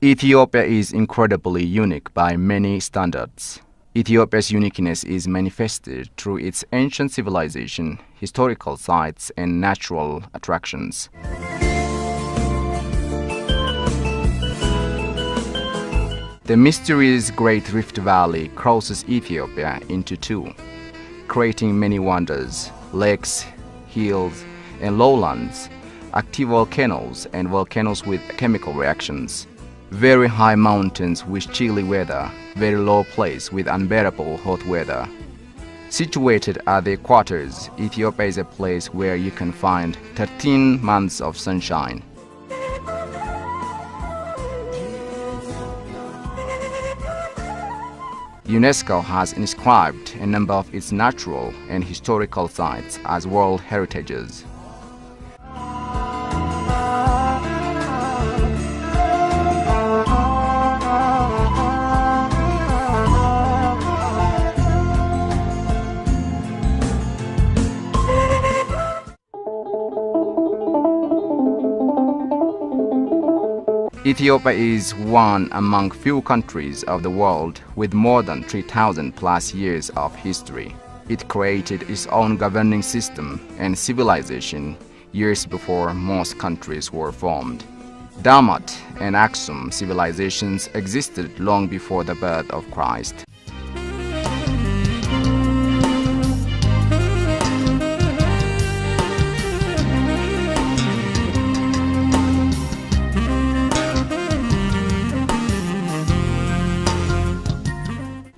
Ethiopia is incredibly unique by many standards. Ethiopia's uniqueness is manifested through its ancient civilization, historical sites, and natural attractions. The mysterious Great Rift Valley crosses Ethiopia into two, creating many wonders: lakes, hills, and lowlands, active volcanoes, and volcanoes with chemical reactions, very high mountains with chilly weather, very low place with unbearable hot weather. Situated at the equators, Ethiopia is a place where you can find 13 months of sunshine. UNESCO has inscribed a number of its natural and historical sites as World Heritages. Ethiopia is one among few countries of the world with more than 3,000 plus years of history. It created its own governing system and civilization years before most countries were formed. Damat and Aksum civilizations existed long before the birth of Christ.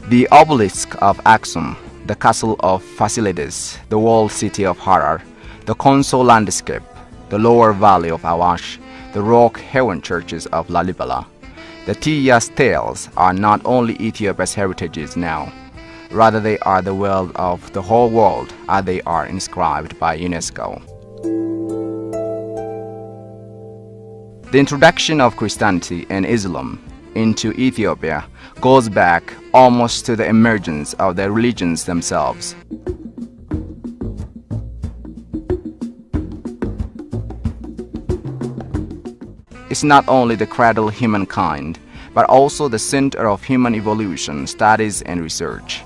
The obelisk of Aksum, the castle of Fasilides, the walled city of Harar, the Konso landscape, the lower valley of Awash, the rock-hewn churches of Lalibela. The Tiya's tales are not only Ethiopia's heritages now, rather they are the wealth of the whole world as they are inscribed by UNESCO. The introduction of Christianity and Islam into Ethiopia goes back almost to the emergence of the religions themselves. It's not only the cradle of humankind, but also the center of human evolution, studies, and research.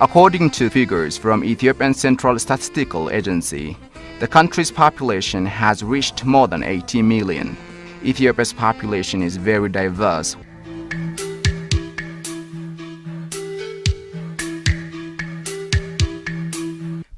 According to figures from Ethiopian Central Statistical Agency, the country's population has reached more than 80 million. Ethiopia's population is very diverse.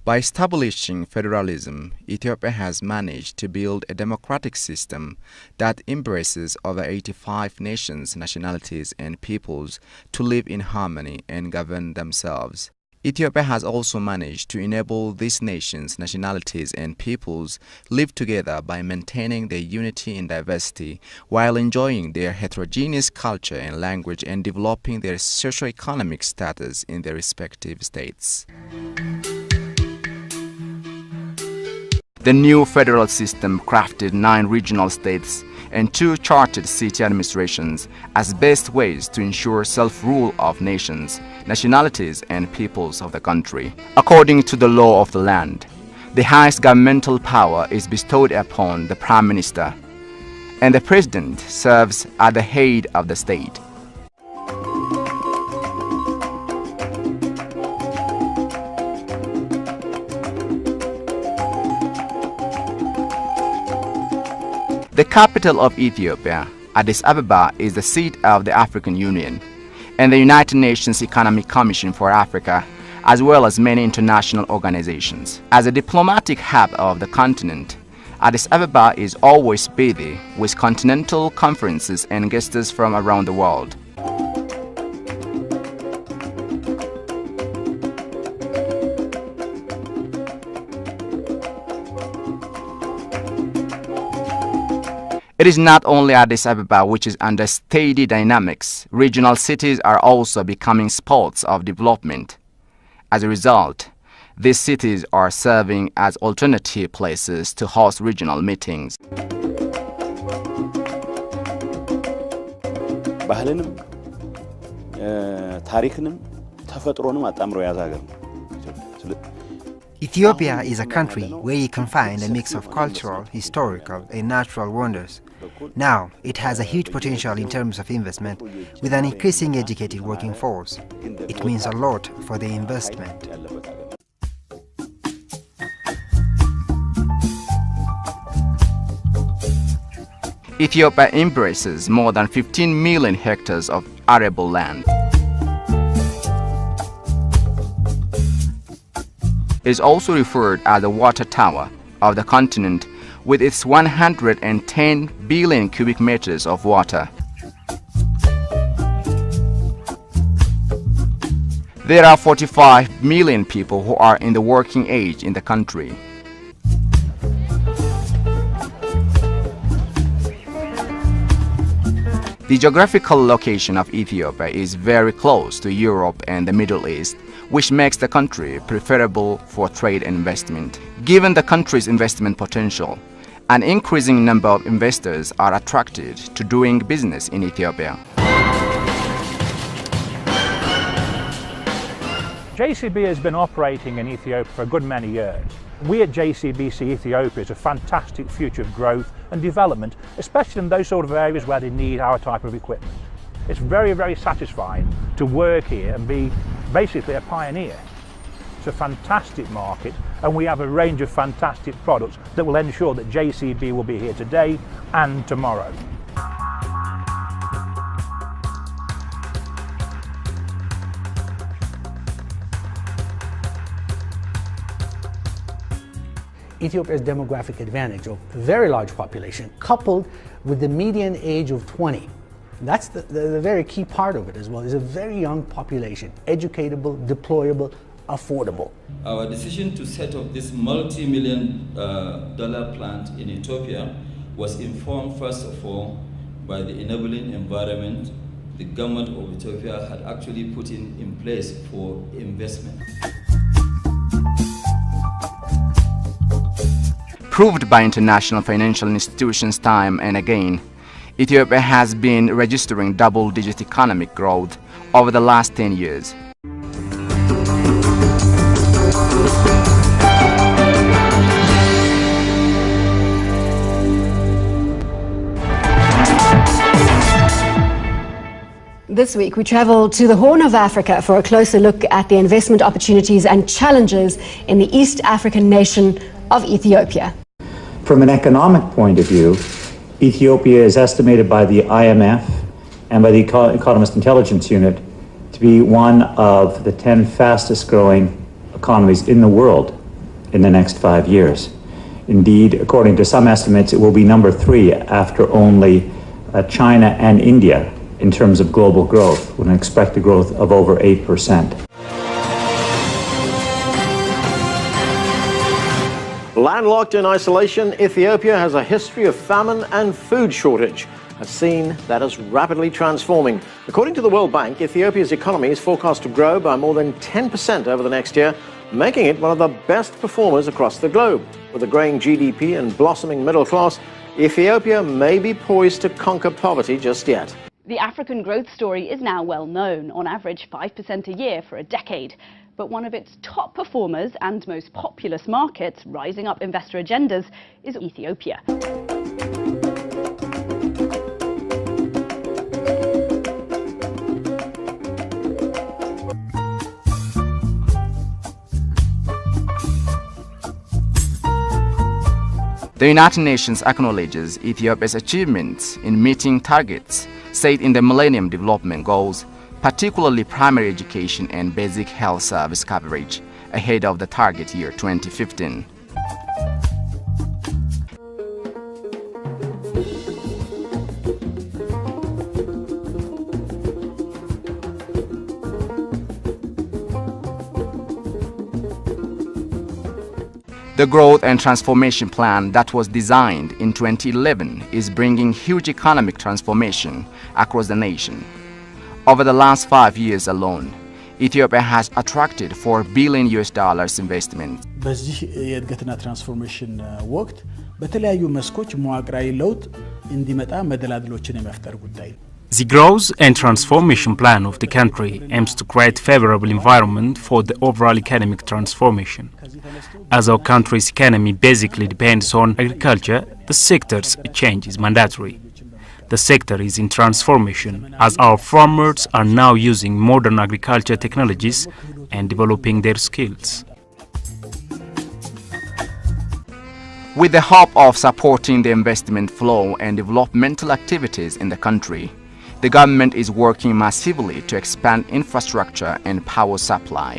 By establishing federalism, Ethiopia has managed to build a democratic system that embraces over 85 nations, nationalities, and peoples to live in harmony and govern themselves. Ethiopia has also managed to enable these nations, nationalities, and peoples live together by maintaining their unity in diversity while enjoying their heterogeneous culture and language and developing their socio-economic status in their respective states. The new federal system crafted 9 regional states and 2 chartered city administrations as best ways to ensure self-rule of nations, nationalities, and peoples of the country. According to the law of the land, the highest governmental power is bestowed upon the Prime Minister, and the President serves at the head of the state. The capital of Ethiopia, Addis Ababa, is the seat of the African Union and the United Nations Economic Commission for Africa, as well as many international organizations. As a diplomatic hub of the continent, Addis Ababa is always busy with continental conferences and guests from around the world. It is not only Addis Ababa which is under steady dynamics. Regional cities are also becoming spots of development. As a result, these cities are serving as alternative places to host regional meetings. ባህልንም ታሪክንም ተፈጥሮንም አጣምሮ ያዘ ሀገር ነው። Ethiopia is a country where you can find a mix of cultural, historical, and natural wonders. Now, it has a huge potential in terms of investment, with an increasing educated working force. It means a lot for the investment. Ethiopia embraces more than 15 million hectares of arable land. It is also referred as the water tower of the continent, with its 110 billion cubic meters of water. There are 45 million people who are in the working age in the country. The geographical location of Ethiopia is very close to Europe and the Middle East, which makes the country preferable for trade and investment. Given the country's investment potential, an increasing number of investors are attracted to doing business in Ethiopia. JCB has been operating in Ethiopia for a good many years. We at JCB see Ethiopia as a fantastic future of growth and development, especially in those sort of areas where they need our type of equipment. It's very, very satisfying to work here and be basically a pioneer. It's a fantastic market, and we have a range of fantastic products that will ensure that JCB will be here today and tomorrow. Ethiopia's demographic advantage of a very large population, coupled with the median age of 20. That's the very key part of it as well. It's a very young population, educatable, deployable, affordable. Our decision to set up this multi-million dollar plant in Ethiopia was informed first of all by the enabling environment the government of Ethiopia had actually put in place for investment. Proved by international financial institutions time and again, Ethiopia has been registering double-digit economic growth over the last 10 years. This week we travel to the Horn of Africa for a closer look at the investment opportunities and challenges in the East African nation of Ethiopia. From an economic point of view, Ethiopia is estimated by the IMF and by the Economist Intelligence Unit to be one of the 10 fastest growing economies in the world in the next 5 years. Indeed, according to some estimates, it will be number 3 after only China and India in terms of global growth, with an expected growth of over 8%. Landlocked in isolation, Ethiopia has a history of famine and food shortage, a scene that is rapidly transforming. According to the World Bank, Ethiopia's economy is forecast to grow by more than 10% over the next year, making it one of the best performers across the globe. With a growing GDP and blossoming middle class, Ethiopia may be poised to conquer poverty just yet. The African growth story is now well known, on average 5% a year for a decade. But one of its top performers and most populous markets rising up investor agendas is Ethiopia. The United Nations acknowledges Ethiopia's achievements in meeting targets set in the Millennium Development Goals, particularly primary education and basic health service coverage, ahead of the target year 2015. The Growth and Transformation Plan that was designed in 2011 is bringing huge economic transformation across the nation. Over the last 5 years alone, Ethiopia has attracted $4 billion investment. በዚህ የእድገትና ትራንስፎርሜሽን ወቅት በተለያዩ መስኮች መዋቅራዊ ለውጥ እንዲመጣ መደላድሎችን የመፍጠር ጉዳይ ነው። The growth and transformation plan of the country aims to create favorable environment for the overall economic transformation. As our country's economy basically depends on agriculture, the sector's change is mandatory. The sector is in transformation as our farmers are now using modern agriculture technologies and developing their skills. With the hope of supporting the investment flow and developmental activities in the country, the government is working massively to expand infrastructure and power supply.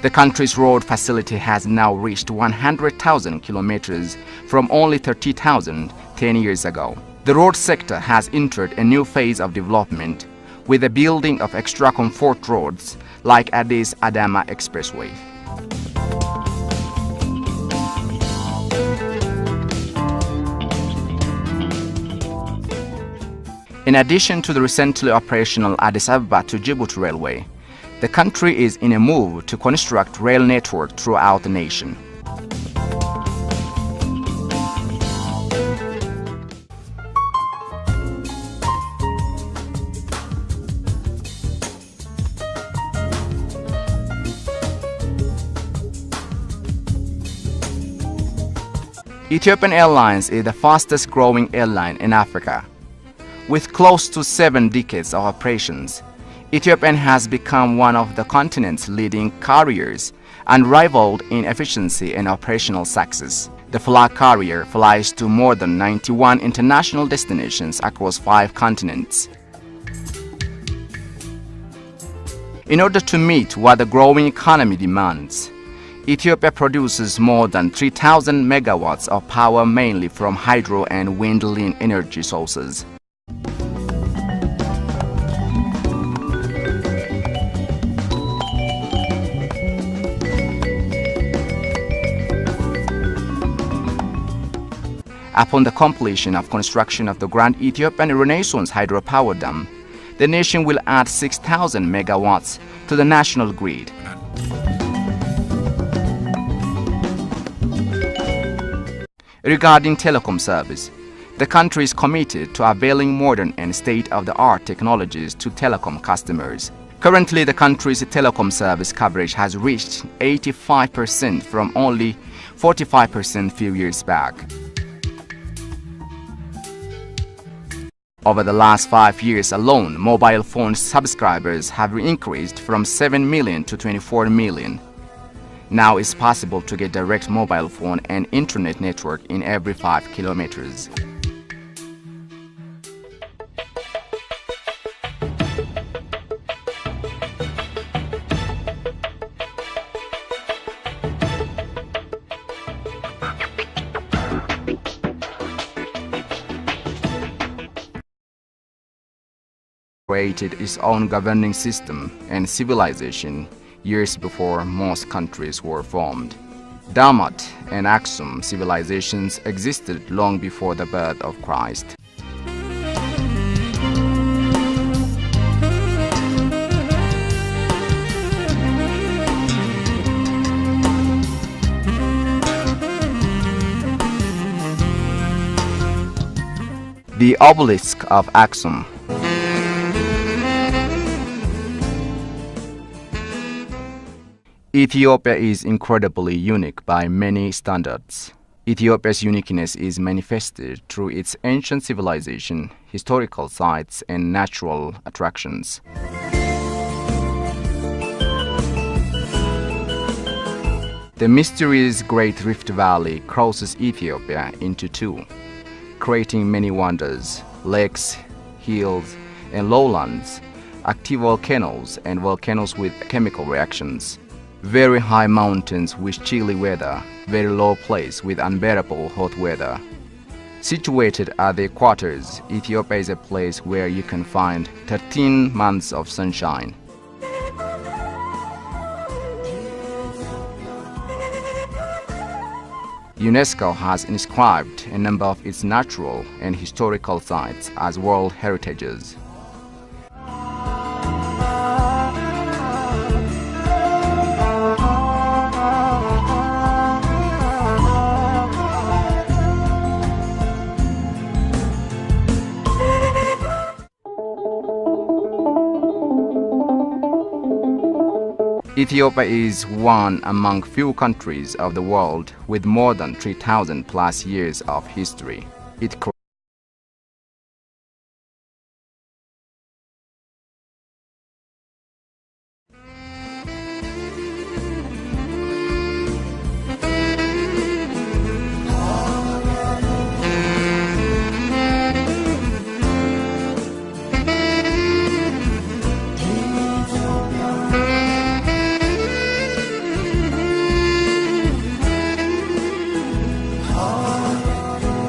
The country's road facility has now reached 100,000 kilometers from only 30,000 10 years ago. The road sector has entered a new phase of development with the building of extra comfort roads like Addis Adama Expressway. In addition to the recently operational Addis Ababa to Djibouti railway, the country is in a move to construct rail network throughout the nation. Ethiopian Airlines is the fastest growing airline in Africa. With close to 7 decades of operations, Ethiopian has become one of the continent's leading carriers, unrivaled in efficiency and operational success. The flag carrier flies to more than 91 international destinations across 5 continents. In order to meet what the growing economy demands, Ethiopia produces more than 3,000 megawatts of power mainly from hydro and wind energy sources. Upon the completion of construction of the Grand Ethiopian Renaissance hydropower dam, the nation will add 6,000 megawatts to the national grid. Regarding telecom service, the country is committed to availing modern and state-of-the-art technologies to telecom customers. Currently, the country's telecom service coverage has reached 85% from only 45% few years back. Over the last 5 years alone, mobile phone subscribers have increased from 7 million to 24 million. Now it's possible to get direct mobile phone and internet network in every 5 kilometers. Created its own governing system and civilization years before most countries were formed. Damat and Aksum civilizations existed long before the birth of Christ. The obelisk of Aksum. Ethiopia is incredibly unique by many standards. Ethiopia's uniqueness is manifested through its ancient civilization, historical sites, and natural attractions. The mysterious Great Rift Valley crosses Ethiopia into two, creating many wonders: lakes, hills, and lowlands, active volcanoes, and volcanoes with chemical reactions. Very high mountains with chilly weather, very low place with unbearable hot weather. Situated at the equators, Ethiopia is a place where you can find 13 months of sunshine. UNESCO has inscribed a number of its natural and historical sites as World Heritages. Ethiopia is one among few countries of the world with more than 3,000 plus years of history. It